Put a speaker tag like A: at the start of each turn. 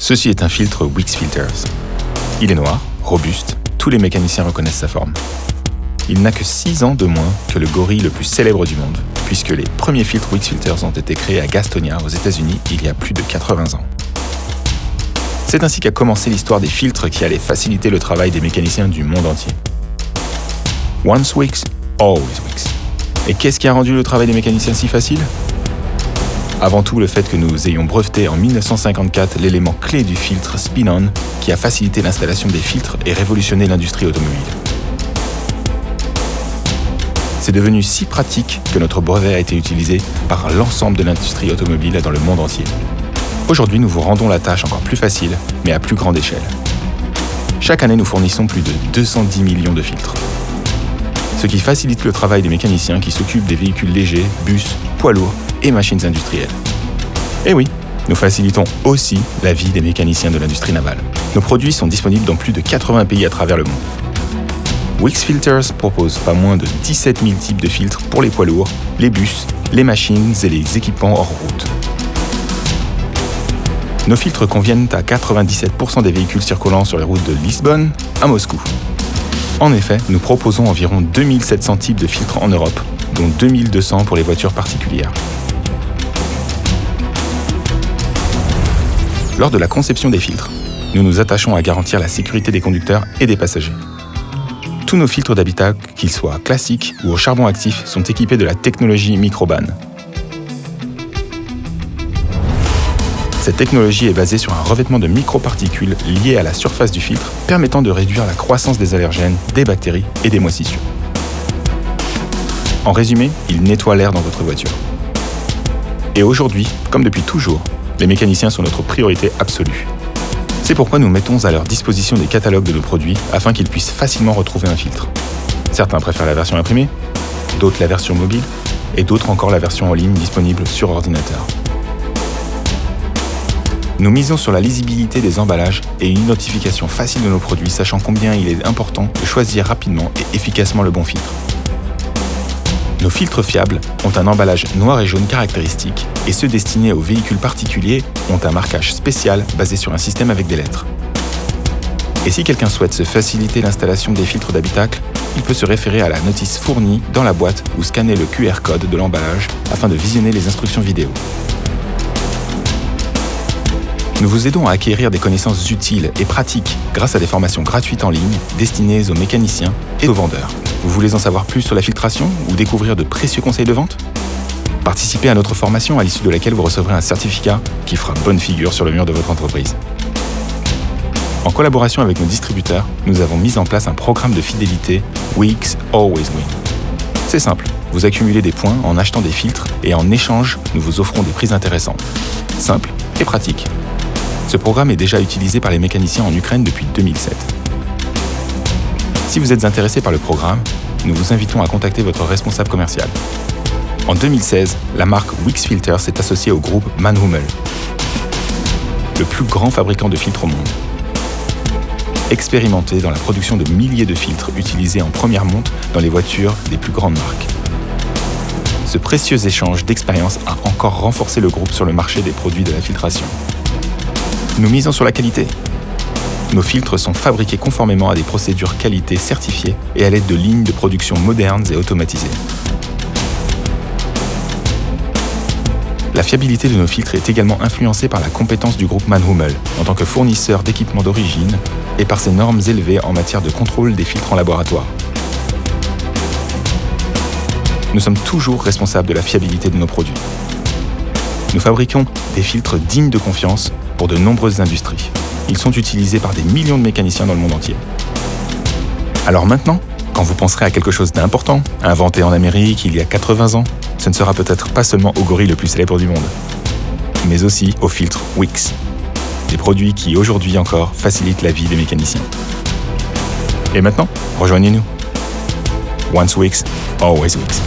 A: Ceci est un filtre Wix Filters. Il est noir, robuste, tous les mécaniciens reconnaissent sa forme. Il n'a que 6 ans de moins que le gorille le plus célèbre du monde, puisque les premiers filtres Wix Filters ont été créés à Gastonia, aux États-Unis, il y a plus de 80 ans. C'est ainsi qu'a commencé l'histoire des filtres qui allaient faciliter le travail des mécaniciens du monde entier. Once Wix, always Wix. Et qu'est-ce qui a rendu le travail des mécaniciens si facile ? Avant tout, le fait que nous ayons breveté en 1954 l'élément clé du filtre spin-on qui a facilité l'installation des filtres et révolutionné l'industrie automobile. C'est devenu si pratique que notre brevet a été utilisé par l'ensemble de l'industrie automobile dans le monde entier. Aujourd'hui, nous vous rendons la tâche encore plus facile, mais à plus grande échelle. Chaque année, nous fournissons plus de 210 millions de filtres. Ce qui facilite le travail des mécaniciens qui s'occupent des véhicules légers, bus, poids lourds et machines industrielles. Et oui, nous facilitons aussi la vie des mécaniciens de l'industrie navale. Nos produits sont disponibles dans plus de 80 pays à travers le monde. Wix Filters propose pas moins de 17 000 types de filtres pour les poids lourds, les bus, les machines et les équipements hors route. Nos filtres conviennent à 97% des véhicules circulant sur les routes de Lisbonne à Moscou. En effet, nous proposons environ 2700 types de filtres en Europe, dont 2200 pour les voitures particulières. Lors de la conception des filtres, nous nous attachons à garantir la sécurité des conducteurs et des passagers. Tous nos filtres d'habitacle, qu'ils soient classiques ou au charbon actif, sont équipés de la technologie Microban. Cette technologie est basée sur un revêtement de microparticules liées à la surface du filtre, permettant de réduire la croissance des allergènes, des bactéries et des moisissures. En résumé, il nettoie l'air dans votre voiture. Et aujourd'hui, comme depuis toujours, les mécaniciens sont notre priorité absolue. C'est pourquoi nous mettons à leur disposition des catalogues de nos produits afin qu'ils puissent facilement retrouver un filtre. Certains préfèrent la version imprimée, d'autres la version mobile, et d'autres encore la version en ligne disponible sur ordinateur. Nous misons sur la lisibilité des emballages et une identification facile de nos produits, sachant combien il est important de choisir rapidement et efficacement le bon filtre. Nos filtres fiables ont un emballage noir et jaune caractéristique et ceux destinés aux véhicules particuliers ont un marquage spécial basé sur un système avec des lettres. Et si quelqu'un souhaite se faciliter l'installation des filtres d'habitacle, il peut se référer à la notice fournie dans la boîte ou scanner le QR code de l'emballage afin de visionner les instructions vidéo. Nous vous aidons à acquérir des connaissances utiles et pratiques grâce à des formations gratuites en ligne destinées aux mécaniciens et aux vendeurs. Vous voulez en savoir plus sur la filtration ou découvrir de précieux conseils de vente ? Participez à notre formation à l'issue de laquelle vous recevrez un certificat qui fera bonne figure sur le mur de votre entreprise. En collaboration avec nos distributeurs, nous avons mis en place un programme de fidélité Wix Always Win. C'est simple, vous accumulez des points en achetant des filtres et en échange, nous vous offrons des prix intéressants. Simple et pratique. Ce programme est déjà utilisé par les mécaniciens en Ukraine depuis 2007. Si vous êtes intéressé par le programme, nous vous invitons à contacter votre responsable commercial. En 2016, la marque Wix Filters s'est associée au groupe Mann+Hummel, le plus grand fabricant de filtres au monde. Expérimenté dans la production de milliers de filtres utilisés en première monte dans les voitures des plus grandes marques. Ce précieux échange d'expérience a encore renforcé le groupe sur le marché des produits de la filtration. Nous misons sur la qualité. Nos filtres sont fabriqués conformément à des procédures qualité certifiées et à l'aide de lignes de production modernes et automatisées. La fiabilité de nos filtres est également influencée par la compétence du groupe Mann+Hummel en tant que fournisseur d'équipements d'origine et par ses normes élevées en matière de contrôle des filtres en laboratoire. Nous sommes toujours responsables de la fiabilité de nos produits. Nous fabriquons des filtres dignes de confiance pour de nombreuses industries. Ils sont utilisés par des millions de mécaniciens dans le monde entier. Alors maintenant, quand vous penserez à quelque chose d'important, inventé en Amérique il y a 80 ans, ce ne sera peut-être pas seulement au gorille le plus célèbre du monde, mais aussi au filtre Wix. Des produits qui, aujourd'hui encore, facilitent la vie des mécaniciens. Et maintenant, rejoignez-nous. Once Wix, always Wix.